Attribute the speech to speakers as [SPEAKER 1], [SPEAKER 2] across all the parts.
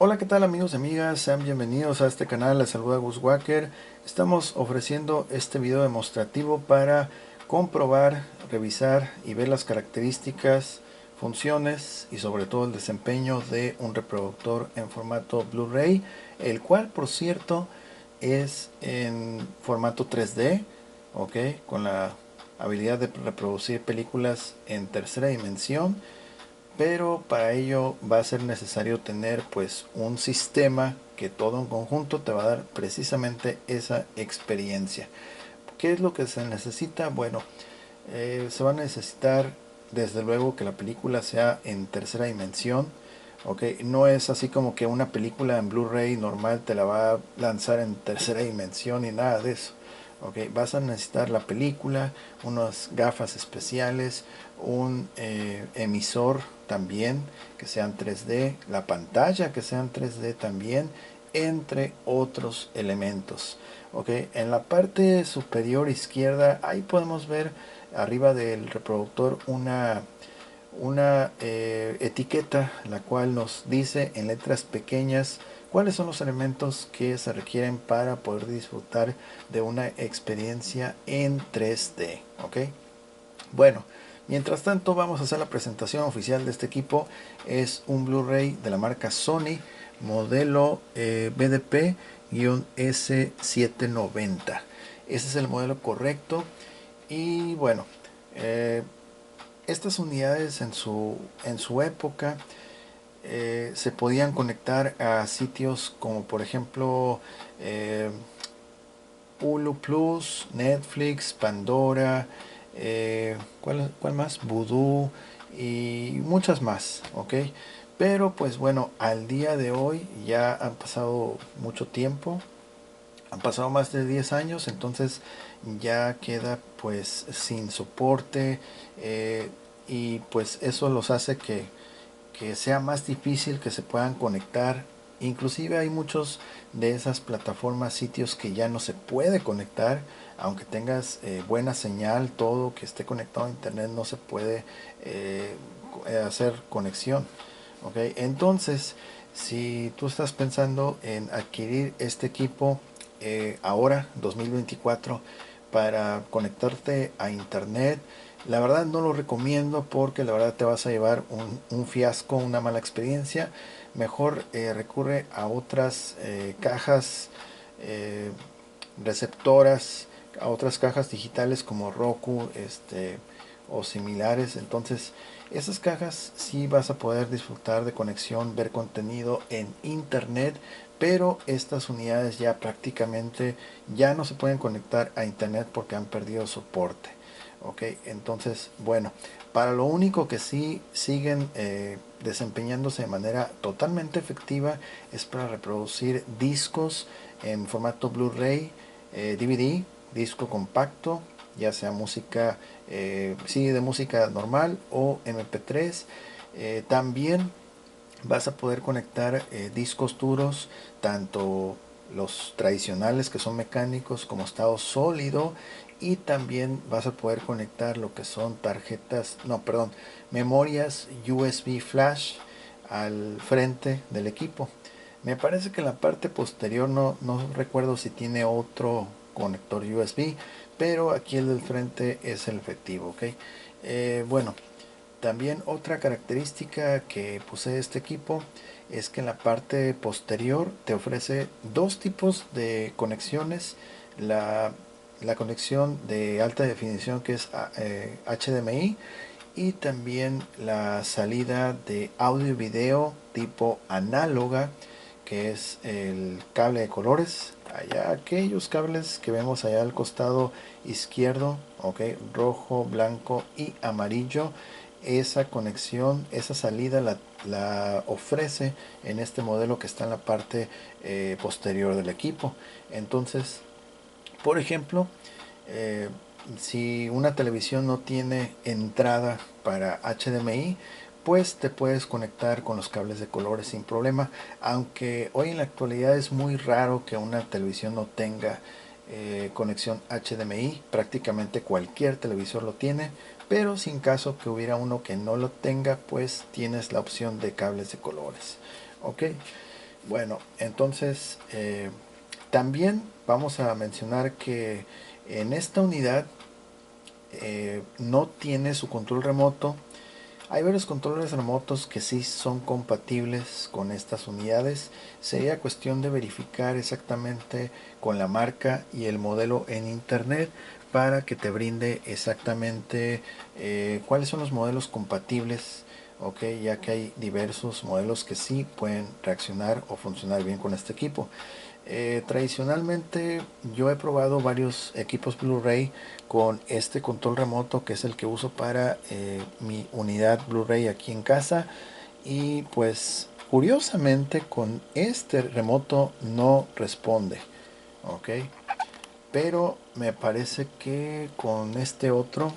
[SPEAKER 1] Hola, ¿qué tal amigos y amigas? Sean bienvenidos a este canal, les saluda Gus Wacker. Estamos ofreciendo este video demostrativo para comprobar, revisar y ver las características, funciones y sobre todo el desempeño de un reproductor en formato Blu-ray, el cual por cierto es en formato 3D, ok, con la habilidad de reproducir películas en tercera dimensión, pero para ello va a ser necesario tener pues un sistema que todo en conjunto te va a dar precisamente esa experiencia. ¿Qué es lo que se necesita? Bueno, se va a necesitar desde luego que la película sea en tercera dimensión. Ok, no es así como que una película en Blu-ray normal te la va a lanzar en tercera dimensión y nada de eso. Ok, vas a necesitar la película, unas gafas especiales, un emisor también que sean 3D, la pantalla que sean 3D también, entre otros elementos. Ok, en la parte superior izquierda ahí podemos ver arriba del reproductor una etiqueta la cual nos dice en letras pequeñas cuáles son los elementos que se requieren para poder disfrutar de una experiencia en 3D. ¿Ok? Bueno, mientras tanto vamos a hacer la presentación oficial de este equipo. Es un Blu-ray de la marca Sony, modelo BDP-S790. Ese es el modelo correcto. Y bueno, eh, estas unidades en su época se podían conectar a sitios como por ejemplo eh, Hulu Plus, Netflix, Pandora, ¿cuál más? Voodoo y muchas más, ¿ok? Pero pues bueno, al día de hoy ya han pasado mucho tiempo, han pasado más de 10 años, entonces ya queda pues sin soporte, eh, y pues eso los hace que sea más difícil que se puedan conectar. Inclusive hay muchos de esas plataformas, sitios que ya no se puede conectar, aunque tengas buena señal, todo que esté conectado a internet no se puede eh, hacer conexión. ¿Ok? Entonces, si tú estás pensando en adquirir este equipo ahora, 2024, para conectarte a internet, la verdad no lo recomiendo porque la verdad te vas a llevar un fiasco, una mala experiencia. Mejor recurre a otras cajas eh, receptoras, a otras cajas digitales como Roku, o similares. Entonces, esas cajas sí vas a poder disfrutar de conexión, ver contenido en internet, pero estas unidades ya prácticamente ya no se pueden conectar a internet porque han perdido soporte. Ok, entonces, bueno, para lo único que sí siguen desempeñándose de manera totalmente efectiva es para reproducir discos en formato Blu-ray, DVD, disco compacto, ya sea música, sí, de música normal o MP3. También vas a poder conectar discos duros, tanto los tradicionales que son mecánicos como estado sólido, y también vas a poder conectar lo que son tarjetas, no, perdón, memorias USB flash al frente del equipo. Me parece que en la parte posterior no recuerdo si tiene otro conector USB, pero aquí el del frente es el efectivo, ¿ok? Bueno, también otra característica que posee este equipo es que en la parte posterior te ofrece dos tipos de conexiones. La conexión de alta definición, que es HDMI, y también la salida de audio y video tipo análoga, que es el cable de colores. Allá aquellos cables que vemos allá al costado izquierdo, ok, rojo, blanco y amarillo. Esa conexión, esa salida la ofrece en este modelo que está en la parte posterior del equipo. Entonces, por ejemplo, eh, si una televisión no tiene entrada para HDMI, pues te puedes conectar con los cables de colores sin problema. Aunque hoy en la actualidad es muy raro que una televisión no tenga conexión HDMI, prácticamente cualquier televisor lo tiene, pero sin caso que hubiera uno que no lo tenga, pues tienes la opción de cables de colores. Ok, Bueno, entonces también vamos a mencionar que en esta unidad no tiene su control remoto. Hay varios controles remotos que sí son compatibles con estas unidades. Sería cuestión de verificar exactamente con la marca y el modelo en internet para que te brinde exactamente cuáles son los modelos compatibles, ok, ya que hay diversos modelos que sí pueden reaccionar o funcionar bien con este equipo. Tradicionalmente yo he probado varios equipos Blu-ray con este control remoto, que es el que uso para mi unidad Blu-ray aquí en casa, y pues curiosamente con este remoto no responde, ok, pero me parece que con este otro,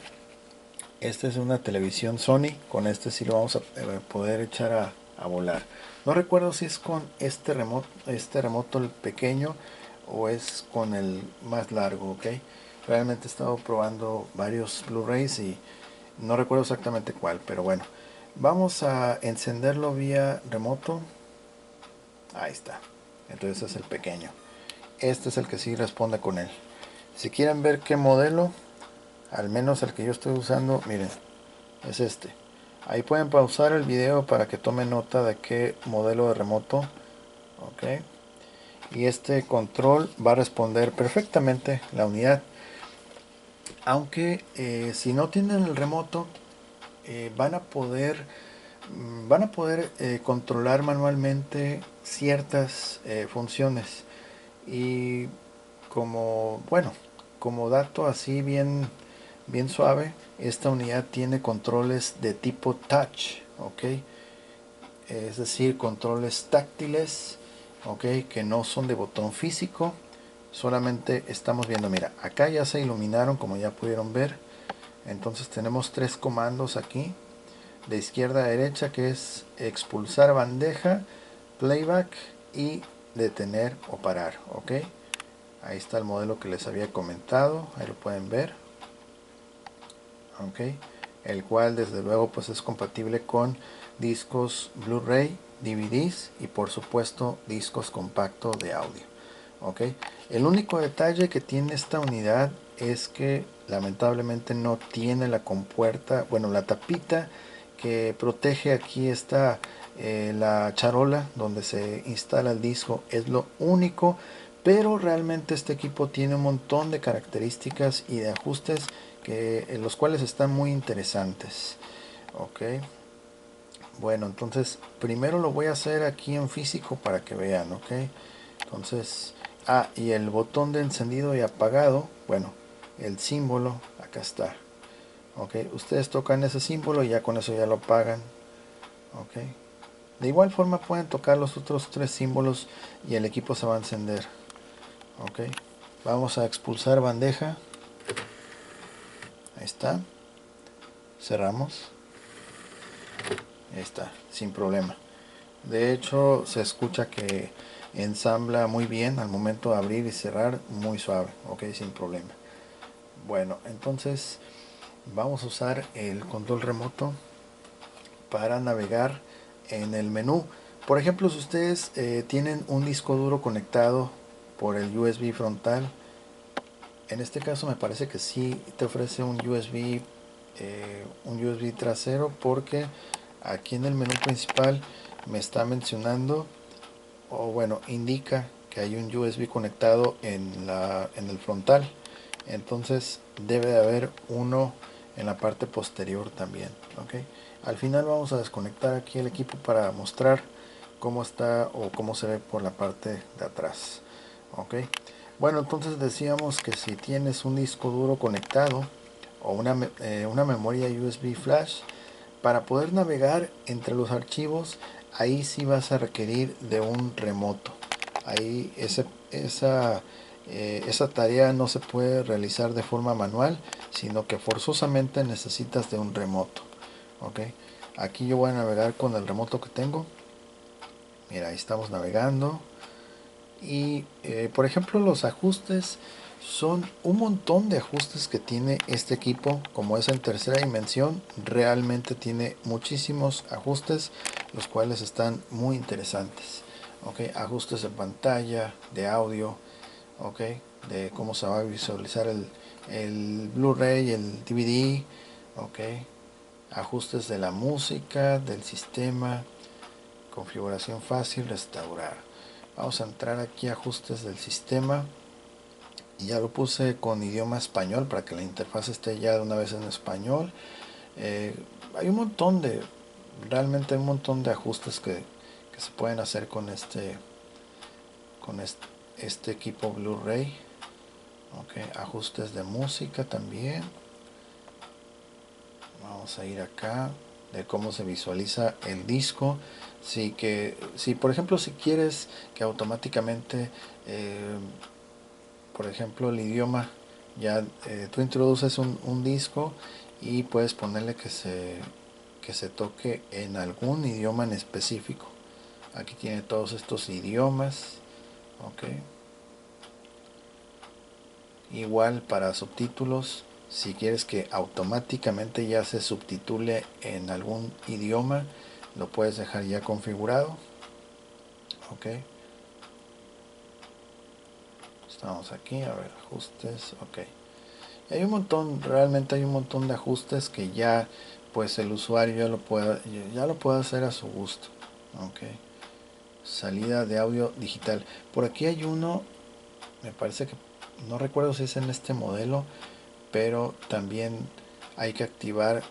[SPEAKER 1] este es una televisión Sony, con este sí lo vamos a poder echar a volar. No recuerdo si es con este remoto el pequeño o es con el más largo, ok. Realmente he estado probando varios Blu-rays y no recuerdo exactamente cuál, pero bueno. Vamos a encenderlo vía remoto. Ahí está. Entonces es el pequeño. Este es el que sí responde con él. Si quieren ver qué modelo, al menos el que yo estoy usando, miren, es este. Ahí pueden pausar el video para que tomen nota de qué modelo de remoto, ok. Y este control va a responder perfectamente la unidad, aunque si no tienen el remoto van a poder controlar manualmente ciertas funciones. Y como bueno, como dato así bien suave, esta unidad tiene controles de tipo touch, ok, es decir, controles táctiles, ok, que no son de botón físico. Solamente estamos viendo, mira, acá ya se iluminaron como ya pudieron ver. Entonces tenemos tres comandos aquí, de izquierda a derecha, que es expulsar bandeja, playback y detener o parar, ok. Ahí está el modelo que les había comentado, ahí lo pueden ver, ok, el cual desde luego pues es compatible con discos Blu-ray, DVDs y por supuesto discos compactos de audio, ok. El único detalle que tiene esta unidad es que lamentablemente no tiene la compuerta, bueno, la tapita que protege. Aquí está la charola donde se instala el disco, es lo único, pero realmente este equipo tiene un montón de características y de ajustes en los cuales están muy interesantes, ok. Bueno, entonces primero lo voy a hacer aquí en físico para que vean, ok. Entonces, y el botón de encendido y apagado, bueno, el símbolo acá está, ok. Ustedes tocan ese símbolo y ya con eso ya lo apagan, ok. De igual forma pueden tocar los otros tres símbolos y el equipo se va a encender, ok. Vamos a expulsar bandeja, ahí está, cerramos, ahí está, sin problema. De hecho se escucha que ensambla muy bien al momento de abrir y cerrar, muy suave, ok, sin problema. Bueno, entonces vamos a usar el control remoto para navegar en el menú. Por ejemplo, si ustedes tienen un disco duro conectado por el USB frontal, en este caso me parece que sí te ofrece un USB trasero, porque aquí en el menú principal me está mencionando, o bueno, indica que hay un USB conectado en el frontal. Entonces debe de haber uno en la parte posterior también, ok. Al final vamos a desconectar aquí el equipo para mostrar cómo está o cómo se ve por la parte de atrás, ok. Bueno, entonces decíamos que si tienes un disco duro conectado o una memoria USB flash, para poder navegar entre los archivos, ahí sí vas a requerir de un remoto. Ahí esa tarea no se puede realizar de forma manual, sino que forzosamente necesitas de un remoto, ok. Aquí yo voy a navegar con el remoto que tengo. Mira, ahí estamos navegando. Y por ejemplo, los ajustes son un montón de ajustes que tiene este equipo. Como es en tercera dimensión, realmente tiene muchísimos ajustes, los cuales están muy interesantes, ok, ajustes de pantalla, de audio, ok, de cómo se va a visualizar el Blu-ray, el DVD, ok, ajustes de la música, del sistema, configuración fácil, restaurar. Vamos a entrar aquí a ajustes del sistema y ya lo puse con idioma español para que la interfaz esté ya de una vez en español. Hay un montón de, realmente hay un montón de ajustes que se pueden hacer con este equipo Blu-ray. Okay, ajustes de música también. Vamos a ir acá de cómo se visualiza el disco. Si por ejemplo si quieres que automáticamente por ejemplo el idioma, ya tú introduces un disco y puedes ponerle que se toque en algún idioma en específico. Aquí tiene todos estos idiomas, ok. Igual para subtítulos, si quieres que automáticamente ya se subtitule en algún idioma, lo puedes dejar ya configurado, ok. Estamos aquí, a ver, ajustes, ok. Y hay un montón, realmente hay un montón de ajustes que ya pues el usuario ya lo puede hacer a su gusto, ok. Salida de audio digital, por aquí hay uno, me parece que no recuerdo si es en este modelo, pero también hay que activar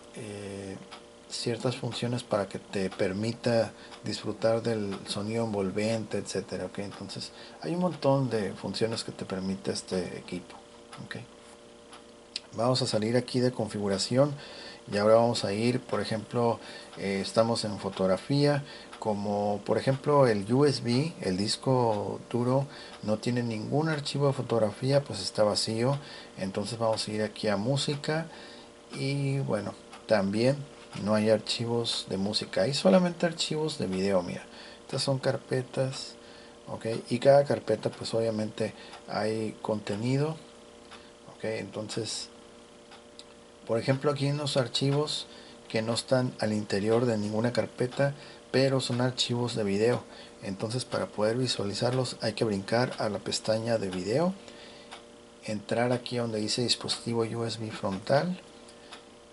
[SPEAKER 1] ciertas funciones para que te permita disfrutar del sonido envolvente, etcétera, okay. Entonces hay un montón de funciones que te permite este equipo, okay. Vamos a salir aquí de configuración y ahora vamos a ir, por ejemplo, estamos en fotografía, como por ejemplo el USB, el disco duro no tiene ningún archivo de fotografía, pues está vacío. Entonces vamos a ir aquí a música y bueno, también no hay archivos de música, hay solamente archivos de video. Mira, estas son carpetas, ok, y cada carpeta pues obviamente hay contenido, ok. Entonces por ejemplo, aquí hay unos archivos que no están al interior de ninguna carpeta, pero son archivos de video. Entonces, para poder visualizarlos hay que brincar a la pestaña de video, entrar aquí donde dice dispositivo USB frontal,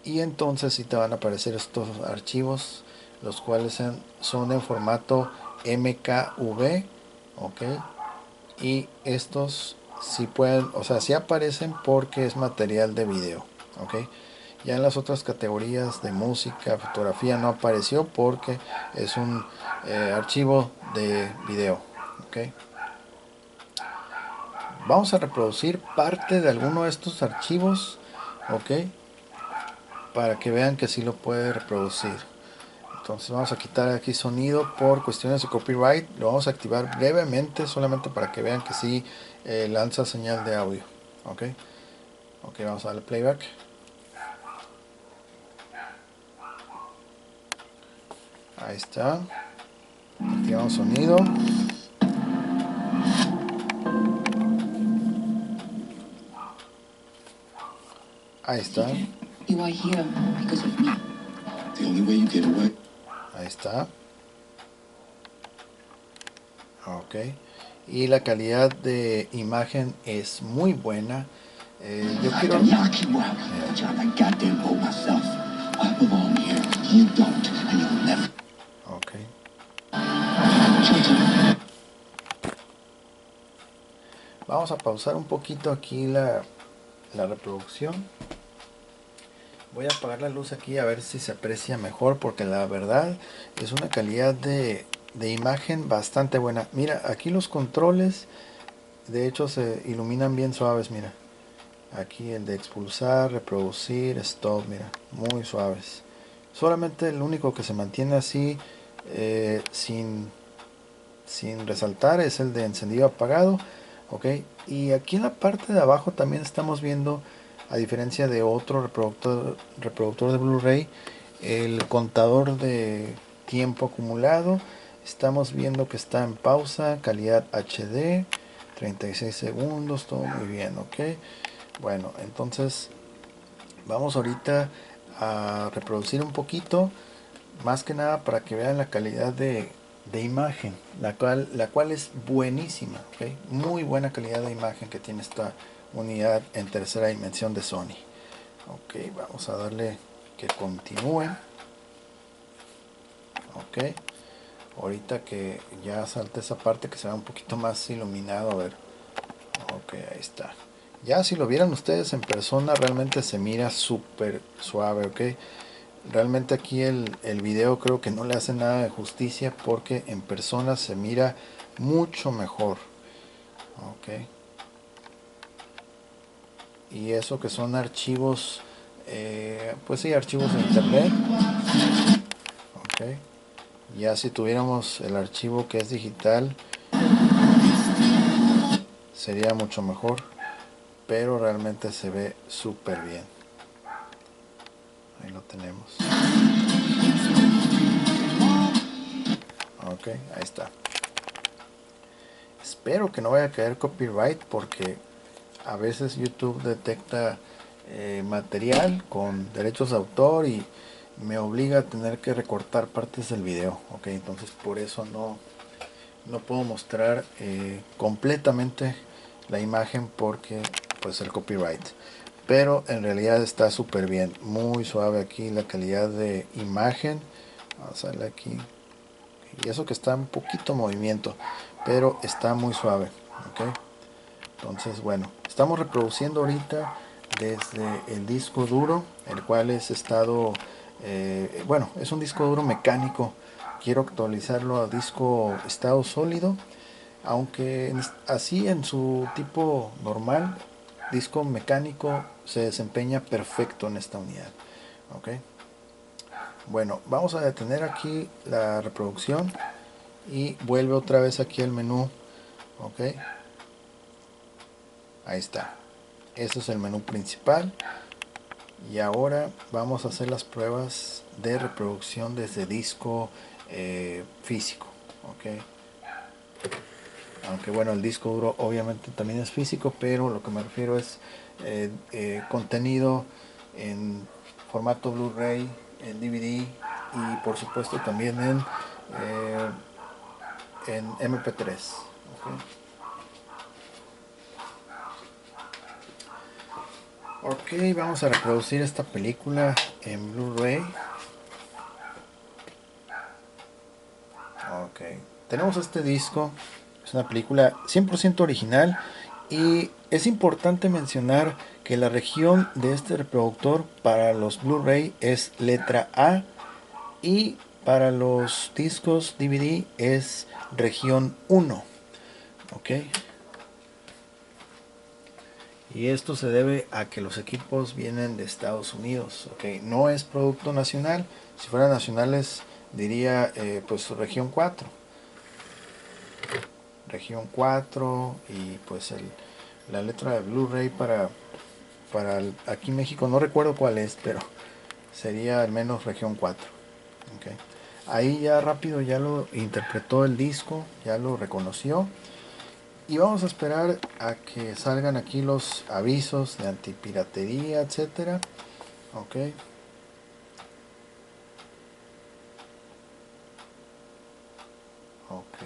[SPEAKER 1] y entonces sí te van a aparecer estos archivos, los cuales son en formato MKV, ok. Y estos sí pueden, o sea, sí aparecen porque es material de video, ok. Ya en las otras categorías de música, fotografía no apareció porque es un archivo de video, ok. Vamos a reproducir parte de alguno de estos archivos, ok, para que vean que sí lo puede reproducir. Entonces vamos a quitar aquí sonido por cuestiones de copyright. Lo vamos a activar brevemente, solamente para que vean que sí lanza señal de audio, ok. Ok, vamos a darle playback. Ahí está. Activamos sonido. Ahí está. Ahí está. Ok. Y la calidad de imagen es muy buena. Yo quiero... Ok. Vamos a pausar un poquito aquí la reproducción. Voy a apagar la luz aquí a ver si se aprecia mejor, porque la verdad es una calidad de imagen bastante buena. Mira, aquí los controles de hecho se iluminan bien suaves, mira. Aquí el de expulsar, reproducir, stop, mira, muy suaves. Solamente el único que se mantiene así sin resaltar es el de encendido apagado, ok. Y aquí en la parte de abajo también estamos viendo, a diferencia de otro reproductor de Blu-ray, el contador de tiempo acumulado. Estamos viendo que está en pausa, calidad HD, 36 segundos, todo muy bien, ok. Bueno, entonces vamos ahorita a reproducir un poquito, más que nada para que vean la calidad de de imagen, la cual es buenísima, ¿ok? Muy buena calidad de imagen que tiene esta unidad en tercera dimensión de Sony. Ok, vamos a darle que continúe. Ok, ahorita que ya salte esa parte que se vea un poquito más iluminado, a ver. Ok, ahí está. Ya si lo vieran ustedes en persona, realmente se mira súper suave, ok. Realmente aquí el video creo que no le hace nada de justicia porque en persona se mira mucho mejor. Ok. Y eso que son archivos, pues sí, archivos de internet. Ok. Ya si tuviéramos el archivo que es digital, sería mucho mejor. Pero realmente se ve súper bien. Ahí lo tenemos. Ok, ahí está. Espero que no vaya a caer copyright porque a veces YouTube detecta material con derechos de autor y me obliga a tener que recortar partes del video. Ok, entonces por eso no puedo mostrar completamente la imagen porque pues el copyright. Pero en realidad está súper bien, muy suave aquí la calidad de imagen. Vamos a darle aquí. Y eso que está un poquito movimiento, pero está muy suave. ¿Ok? Entonces, bueno, estamos reproduciendo ahorita desde el disco duro, el cual es bueno, es un disco duro mecánico. Quiero actualizarlo a disco estado sólido, aunque así en su tipo normal, disco mecánico se desempeña perfecto en esta unidad. ¿Ok? Bueno, vamos a detener aquí la reproducción y vuelve otra vez aquí al menú. Ok, ahí está. Este es el menú principal. Y ahora vamos a hacer las pruebas de reproducción desde disco físico. Ok, aunque bueno, el disco duro obviamente también es físico, pero lo que me refiero es contenido en formato Blu-ray, en DVD y por supuesto también en MP3. Okay. Ok, vamos a reproducir esta película en Blu-ray. Ok, tenemos este disco, es una película 100% original y es importante mencionar que la región de este reproductor para los Blu-ray es letra A y para los discos DVD es región 1. Ok, y esto se debe a que los equipos vienen de Estados Unidos. Ok, no es producto nacional. Si fueran nacionales diría pues región 4. Región 4 y pues la letra de Blu-ray para aquí en México no recuerdo cuál es, pero sería al menos región 4. Okay. Ahí ya rápido ya lo interpretó el disco, ya lo reconoció. Y vamos a esperar a que salgan aquí los avisos de antipiratería, etcétera. Ok. Ok.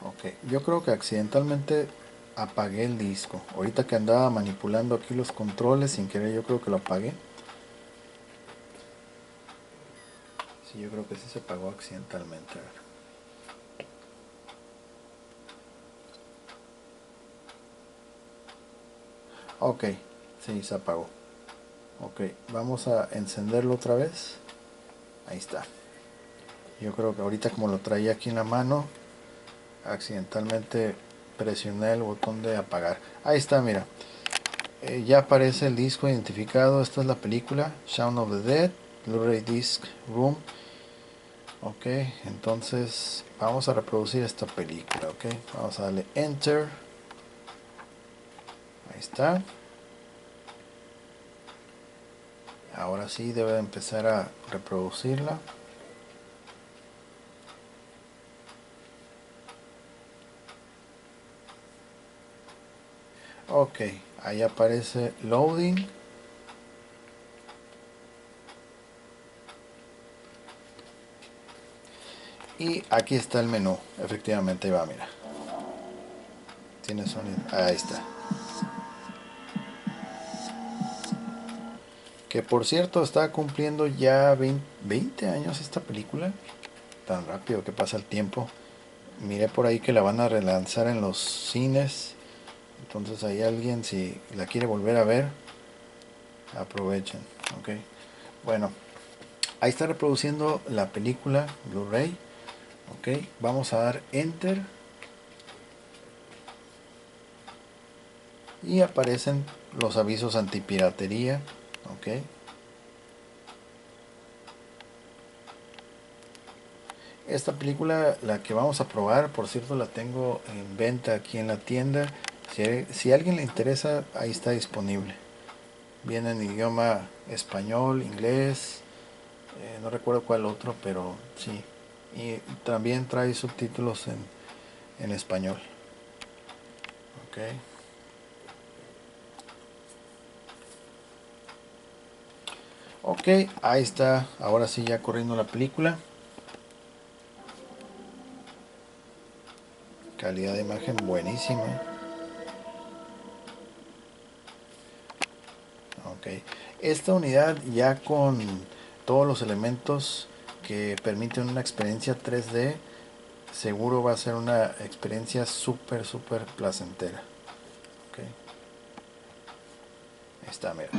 [SPEAKER 1] Ok. Yo creo que accidentalmente apagué el disco. Ahorita que andaba manipulando aquí los controles sin querer, yo creo que lo apagué. Sí, yo creo que sí se apagó accidentalmente. A ver. Ok, sí, se apagó. Ok, vamos a encenderlo otra vez. Ahí está. Yo creo que ahorita como lo traía aquí en la mano, accidentalmente presioné el botón de apagar. Ahí está, mira. Ya aparece el disco identificado. Esta es la película Shaun of the Dead, Blu-ray Disc Room. Ok, entonces vamos a reproducir esta película. Ok, vamos a darle Enter. Ahí está. Ahora sí debe empezar a reproducirla. Ok, ahí aparece loading. Y aquí está el menú. Efectivamente, ahí va, mira. Tiene sonido. Ahí está. Que por cierto está cumpliendo ya 20 años esta película. Tan rápido que pasa el tiempo. Miré por ahí que la van a relanzar en los cines. Entonces hay alguien, si la quiere volver a ver, aprovechen. Ok. Bueno, ahí está reproduciendo la película Blu-ray. Ok. Vamos a dar Enter. Y aparecen los avisos antipiratería. Ok. Esta película, la que vamos a probar, por cierto, la tengo en venta aquí en la tienda. Si a alguien le interesa, ahí está disponible. Viene en idioma español, inglés, no recuerdo cuál otro, pero sí. Y también trae subtítulos en español. Ok. Ok, ahí está. Ahora sí ya corriendo la película. Calidad de imagen buenísima. Ok. Esta unidad ya con todos los elementos que permiten una experiencia 3D, seguro va a ser una experiencia súper placentera. Ok. Ahí está, mira.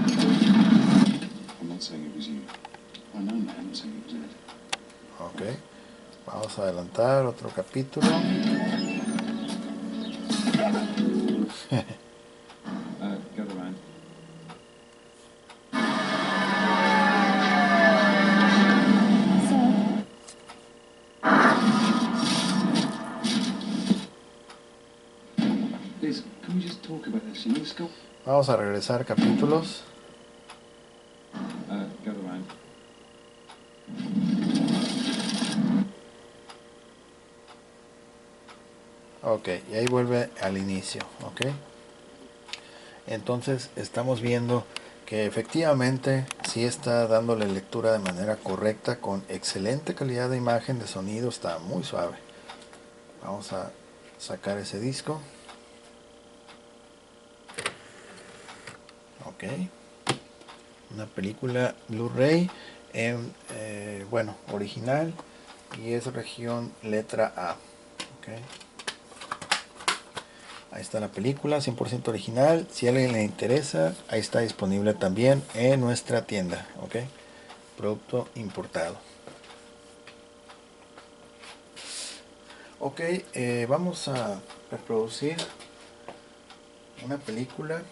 [SPEAKER 1] Ok. Vamos a adelantar otro capítulo. Vamos a regresar capítulos. Ok, y ahí vuelve al inicio. Ok. Entonces estamos viendo que efectivamente sí está dándole lectura de manera correcta, con excelente calidad de imagen, de sonido, está muy suave. Vamos a sacar ese disco. Ok. Una película Blu-ray en, bueno, original, y es región letra A. Ok. Ahí está la película, 100% original. Si a alguien le interesa, ahí está disponible también en nuestra tienda. Ok. Producto importado. Ok, vamos a reproducir una película,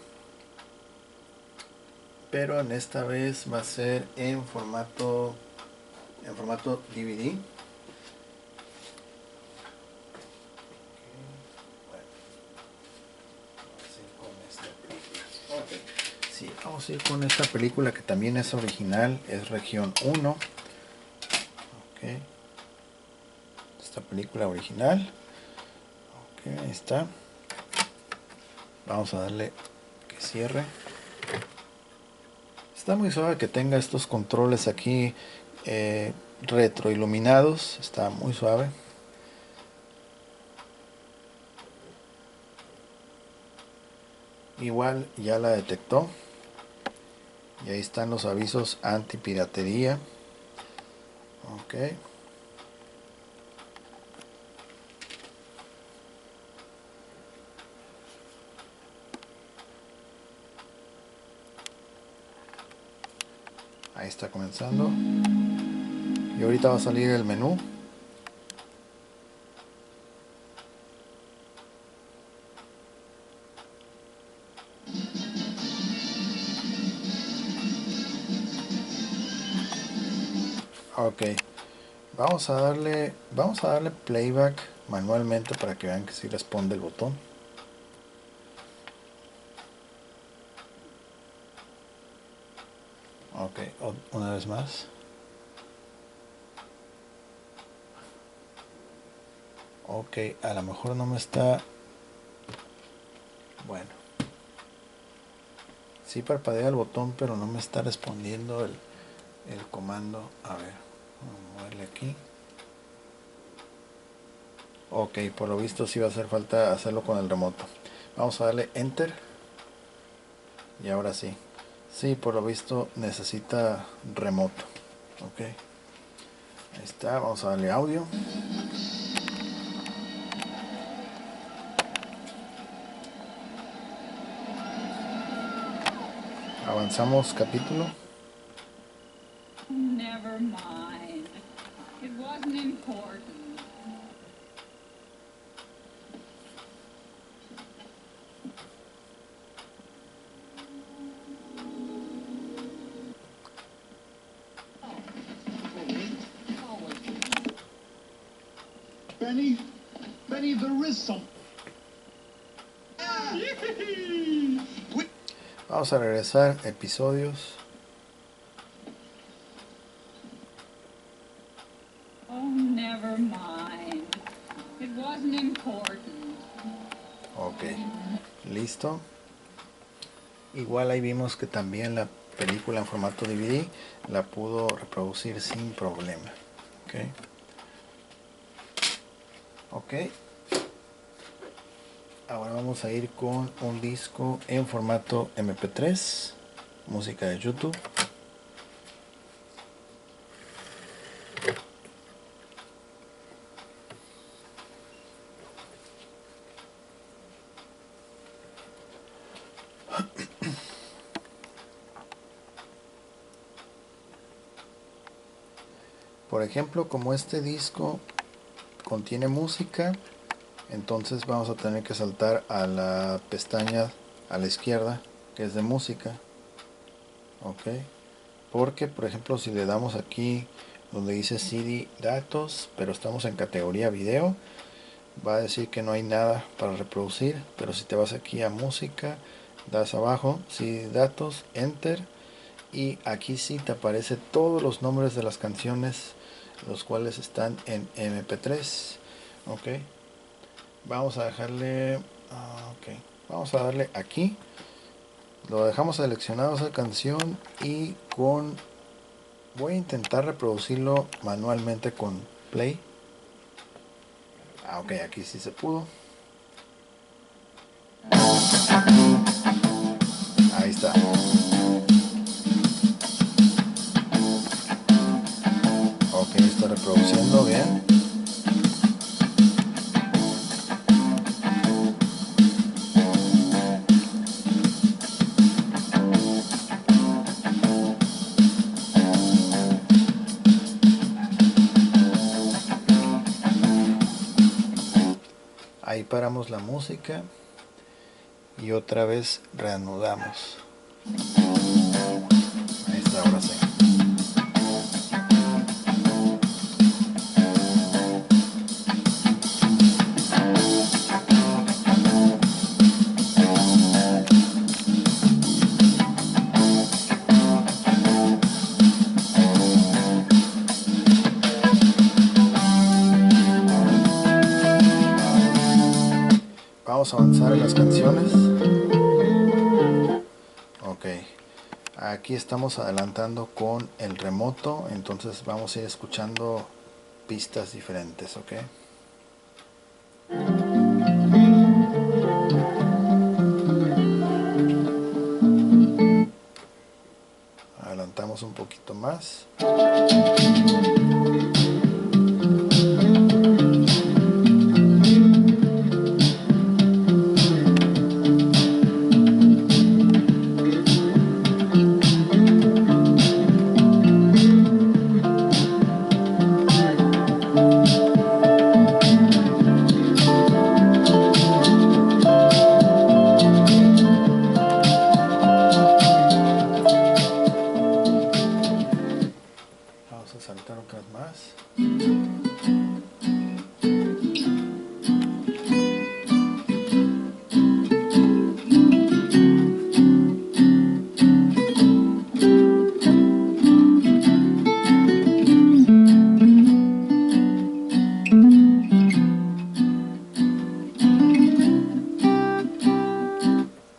[SPEAKER 1] pero en esta vez va a ser en formato DVD. Sí, vamos a ir con esta película que también es original, es región 1. Okay. Esta película original. Okay, ahí está. Vamos a darle que cierre. Está muy suave que tenga estos controles aquí retroiluminados. Está muy suave. Igual ya la detectó. Y ahí están los avisos antipiratería. Ok. Ahí está comenzando. Y ahorita va a salir el menú. Ok. Vamos a darle playback manualmente para que vean que sí responde el botón. Ok, una vez más. Ok, a lo mejor no me está... Bueno. Sí parpadea el botón, pero no me está respondiendo el comando. A ver, vamos a moverle aquí. Ok, por lo visto sí va a hacer falta hacerlo con el remoto. Vamos a darle Enter. Y ahora sí. Sí, por lo visto necesita remoto. Ok. Ahí está, vamos a darle audio. Avanzamos capítulo.
[SPEAKER 2] Never mind. It wasn't important.
[SPEAKER 3] Benny, there is some.
[SPEAKER 1] Vamos a regresar episodios.
[SPEAKER 2] Oh, never mind. It wasn't important.
[SPEAKER 1] Ok, listo. Igual ahí vimos que también la película en formato DVD la pudo reproducir sin problema. Ok. Ok. Ahora vamos a ir con un disco en formato MP3, música de YouTube. Por ejemplo, como este disco contiene música, entonces vamos a tener que saltar a la pestaña a la izquierda que es de música. Ok, porque por ejemplo si le damos aquí donde dice CD datos, pero estamos en categoría video, va a decir que no hay nada para reproducir. Pero si te vas aquí a música, das abajo CD datos, enter, y aquí sí te aparece todos los nombres de las canciones los cuales están en MP3. Ok, vamos a dejarle ok, vamos a darle aquí, lo dejamos seleccionado esa canción, y voy a intentar reproducirlo manualmente con play. Ok, aquí sí se pudo. Ahí está. Ok, está reproduciendo bien. Ahí paramos la música y otra vez reanudamos. Ahí está, ahora sí. Vamos a avanzar en las canciones. Ok, aquí estamos adelantando con el remoto, entonces vamos a ir escuchando pistas diferentes. Ok, adelantamos un poquito más. Vamos a saltar otras más.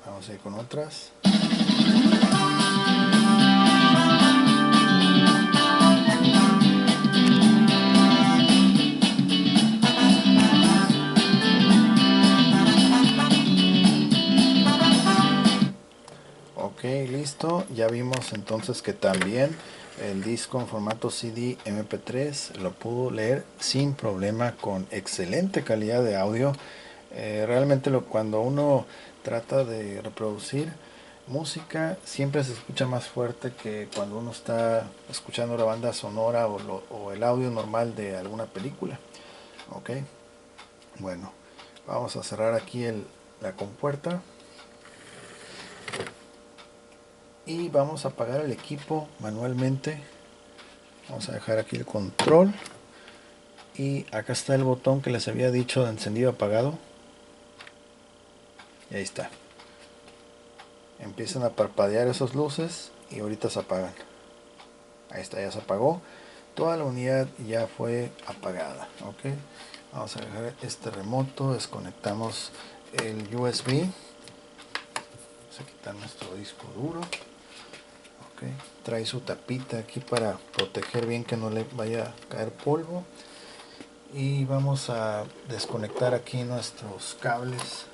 [SPEAKER 1] Vamos a ir con otras. ya vimos entonces que también el disco en formato CD MP3 lo pudo leer sin problema, con excelente calidad de audio. Realmente cuando uno trata de reproducir música, siempre se escucha más fuerte que cuando uno está escuchando la banda sonora o el audio normal de alguna película. Ok, bueno, vamos a cerrar aquí la compuerta y vamos a apagar el equipo manualmente. Vamos a dejar aquí el control y acá está el botón que les había dicho de encendido apagado, y ahí está. Empiezan a parpadear esas luces y ahorita se apagan. Ahí está, ya se apagó. Toda la unidad ya fue apagada. Ok, vamos a dejar este remoto, desconectamos el USB, vamos a quitar nuestro disco duro. Ok, trae su tapita aquí para proteger bien que no le vaya a caer polvo. Y vamos a desconectar aquí nuestros cables.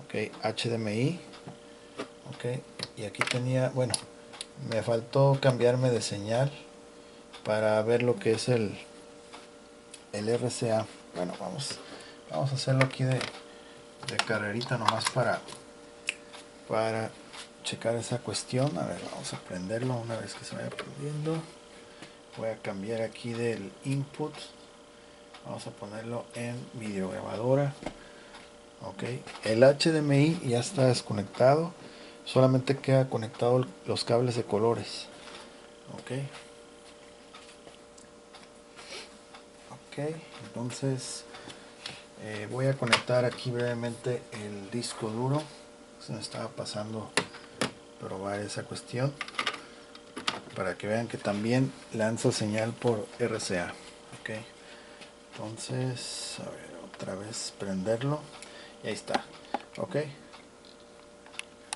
[SPEAKER 1] Ok, HDMI. Ok, y aquí tenía, bueno, me faltó cambiarme de señal para ver lo que es el RCA. Bueno, vamos a hacerlo aquí de carrerita nomás para checar esa cuestión. A ver, vamos a prenderlo. Una vez que se vaya prendiendo, voy a cambiar aquí del input, vamos a ponerlo en videograbadora. Ok, el HDMI ya está desconectado, solamente queda conectado los cables de colores. Ok, entonces voy a conectar aquí brevemente el disco duro. Se me estaba pasando probar esa cuestión para que vean que también lanza señal por RCA. Ok, entonces a ver, otra vez prenderlo y ahí está. Ok,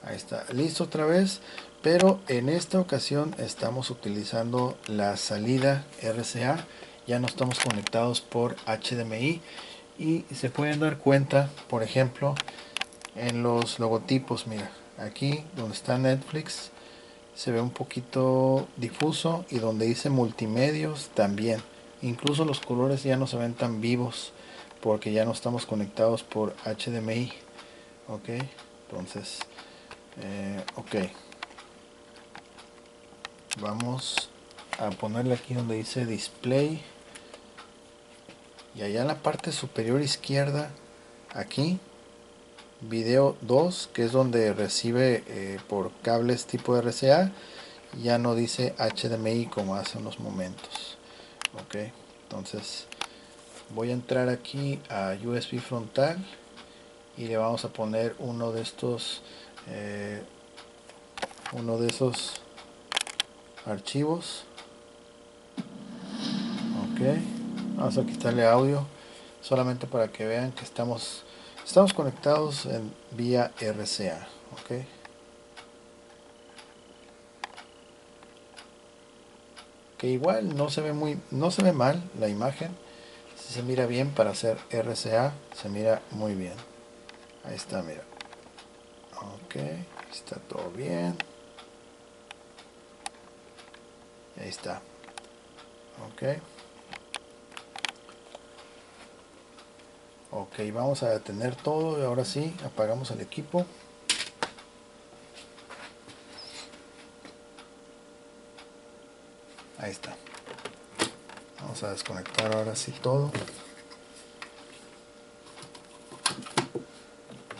[SPEAKER 1] ahí está, listo otra vez, pero en esta ocasión estamos utilizando la salida RCA, ya no estamos conectados por HDMI. Y se pueden dar cuenta, por ejemplo, en los logotipos. Mira, aquí donde está Netflix se ve un poquito difuso, y donde dice multimedios también. Incluso los colores ya no se ven tan vivos porque ya no estamos conectados por HDMI. Ok, entonces ok, vamos a ponerle aquí donde dice display, y allá en la parte superior izquierda, aquí video 2, que es donde recibe por cables tipo RCA, ya no dice HDMI como hace unos momentos. Ok, entonces voy a entrar aquí a USB frontal y le vamos a poner uno de estos archivos. Ok, vamos a quitarle audio solamente para que vean que estamos conectados en vía RCA. Ok, que igual no se ve mal la imagen, si se mira bien para hacer RCA, se mira muy bien. Ahí está, mira. Ok, está todo bien. Ahí está. Ok, ok, vamos a detener todo y ahora sí apagamos el equipo. Ahí está. Vamos a desconectar ahora sí todo.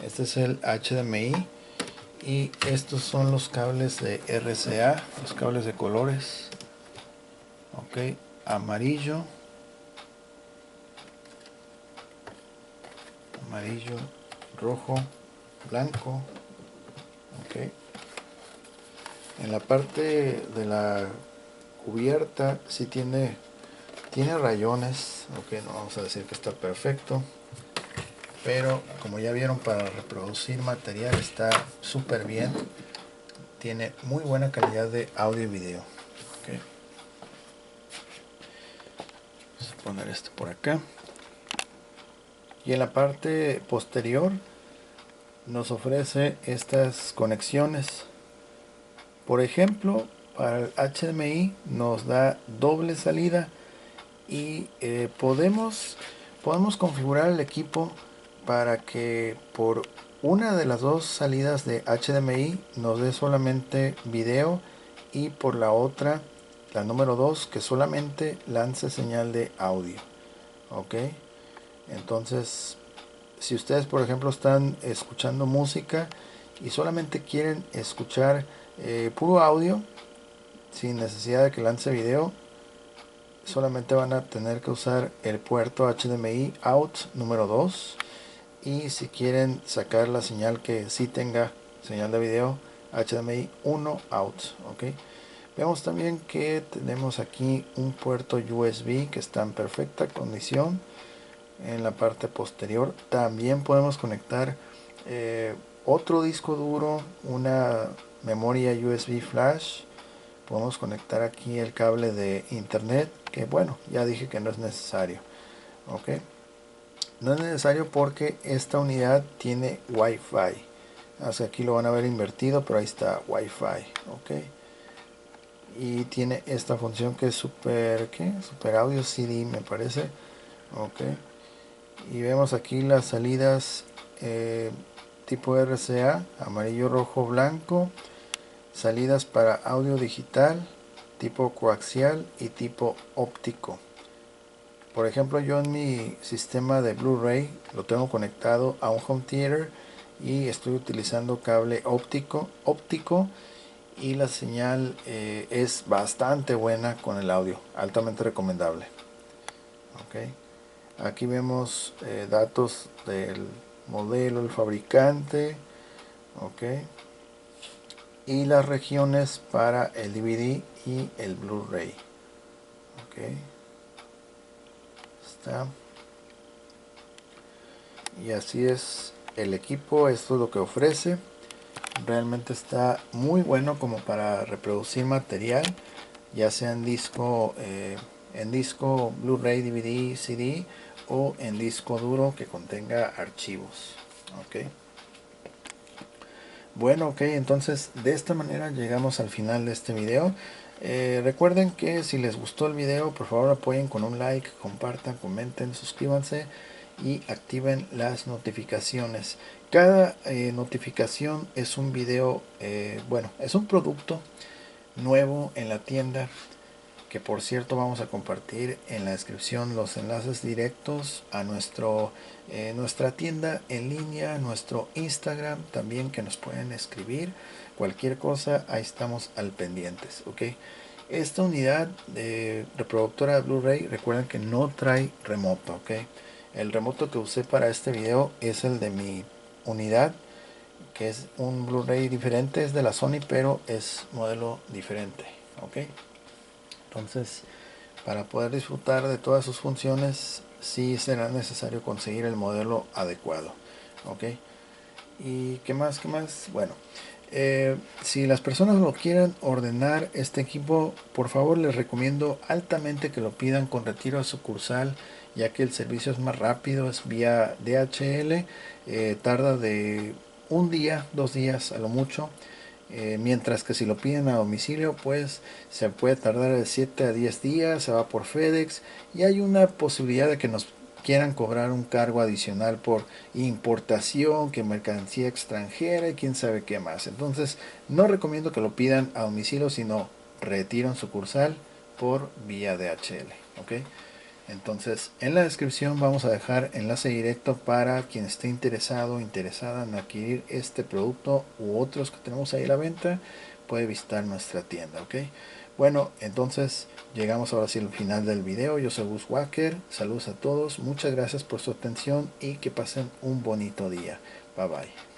[SPEAKER 1] Este es el HDMI y estos son los cables de RCA, los cables de colores. Ok, amarillo, rojo, blanco. Ok, en la parte de la cubierta sí tiene rayones. Ok, no vamos a decir que está perfecto, pero como ya vieron, para reproducir material está súper bien. Tiene muy buena calidad de audio y video. Okay. Vamos a poner esto por acá. Y en la parte posterior nos ofrece estas conexiones. Por ejemplo, para el HDMI nos da doble salida y podemos configurar el equipo para que por una de las dos salidas de HDMI nos dé solamente video y por la otra, la número 2, que solamente lance señal de audio. Ok, entonces si ustedes por ejemplo están escuchando música y solamente quieren escuchar puro audio sin necesidad de que lance video, solamente van a tener que usar el puerto HDMI out número 2, y si quieren sacar la señal que sí tenga señal de video, HDMI 1 out. Ok, vemos también que tenemos aquí un puerto USB que está en perfecta condición. En la parte posterior también podemos conectar otro disco duro, una memoria USB flash. Podemos conectar aquí el cable de internet, que bueno, ya dije que no es necesario. Ok, no es necesario porque esta unidad tiene Wi-Fi. Así aquí lo van a ver invertido, pero ahí está Wi-Fi. Ok, y tiene esta función que es super audio CD, me parece. Ok, y vemos aquí las salidas tipo RCA, amarillo, rojo, blanco, salidas para audio digital, tipo coaxial y tipo óptico. Por ejemplo, yo en mi sistema de Blu-ray lo tengo conectado a un home theater y estoy utilizando cable óptico y la señal es bastante buena con el audio, altamente recomendable. Okay. Aquí vemos datos del modelo, el fabricante, ok, y las regiones para el DVD y el Blu-ray. Ok, está. Y así es el equipo, esto es lo que ofrece. Realmente está muy bueno como para reproducir material, ya sea en disco Blu-ray, DVD, CD o en disco duro que contenga archivos. Ok, bueno, ok, entonces de esta manera llegamos al final de este video. Recuerden que si les gustó el video, por favor apoyen con un like, compartan, comenten, suscríbanse y activen las notificaciones. Cada notificación es un video, bueno, es un producto nuevo en la tienda, que por cierto vamos a compartir en la descripción los enlaces directos a nuestra tienda en línea, nuestro Instagram también, que nos pueden escribir cualquier cosa, ahí estamos al pendientes. Ok, esta unidad de reproductora de Blu-ray, recuerden que no trae remoto. Ok, el remoto que usé para este video es el de mi unidad, que es un Blu-ray diferente, es de la Sony, pero es modelo diferente. Ok, entonces para poder disfrutar de todas sus funciones sí será necesario conseguir el modelo adecuado. Ok, y qué más, bueno, si las personas lo quieren ordenar este equipo, por favor les recomiendo altamente que lo pidan con retiro a sucursal, ya que el servicio es más rápido, es vía DHL, tarda de un día, 2 días a lo mucho. Mientras que si lo piden a domicilio, pues se puede tardar de 7 a 10 días, se va por FedEx y hay una posibilidad de que nos quieran cobrar un cargo adicional por importación, que mercancía extranjera y quién sabe qué más. Entonces no recomiendo que lo pidan a domicilio, sino retiro en sucursal por vía DHL. ¿Ok? Entonces en la descripción vamos a dejar enlace directo para quien esté interesado o interesada en adquirir este producto u otros que tenemos ahí a la venta, puede visitar nuestra tienda. Ok, bueno, entonces llegamos ahora sí al final del video. Yo soy Gus Walker, saludos a todos, muchas gracias por su atención y que pasen un bonito día. Bye bye.